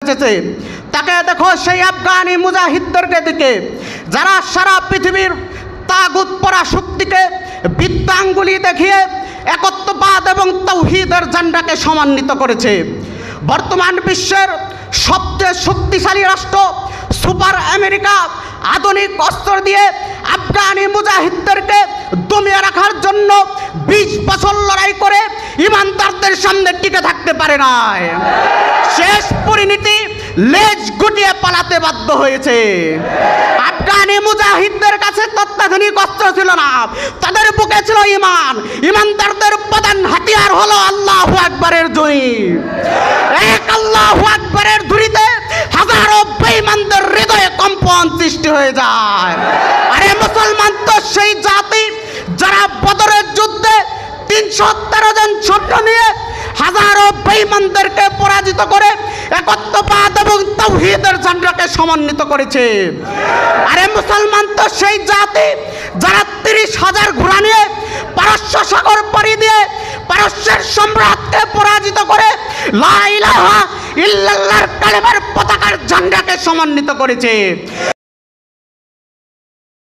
বেঁচেছে। তাকে দেখো সেই আফগানি মুজাহিদদেরকে দিকে যারা সারা পৃথিবীর তাগুত পরা শক্তিকে বৃত্তাঙ্গুলি দেখিয়ে একত্ববাদ এবং তাওহীদের ঝান্ডাকে সমন্বিত করেছে। বর্তমান বিশ্বের সবচেয়ে শক্তিশালী রাষ্ট্র সুপার আমেরিকা আধুনিক অস্ত্র দিয়ে আফগানি মুজাহিদদেরকে দমিয়ে রাখার জন্য 20 বছর লড়াই করে ইমানদারদের সামনে টিকে থাকতে পারে নাই। শেষ পরিণতি লেজ গুটিয়ে পালাতে বাধ্য হয়েছে। আফগানি মুজাহিদদের কাছে অত্যাধুনিক অস্ত্র ছিল না, তাদের বুকে ছিল ঈমান। ঈমানদারদের প্রধান হাতিয়ার হলো আল্লাহু আকবারের ধ্বনি। এক আল্লাহু আকবারের ধ্বনিতে হাজারো বেঈমানদের হৃদয়ে কম্পন সৃষ্টি হয়ে যায়। আরে মুসলমান তো সেই জাতি যারা বদরের যুদ্ধে 313 জন সৈন্য নিয়ে হাজারো বেঈমানদেরকে পরাজিত করে একত্ববাদ এবং তাওহীদের ঝান্ডাকে সমন্বিত করেছে। আরে মুসলমান তো সেই জাতি যারা 30,000 ঘোড়া নিয়ে পারস্য সাগর পাড়ি দিয়ে পারস্যের সম্রাটকে পরাজিত করে লা ইলাহা ইল্লাল্লাহর কালেমার পতাকার ঝান্ডাকে সমন্বিত করেছে।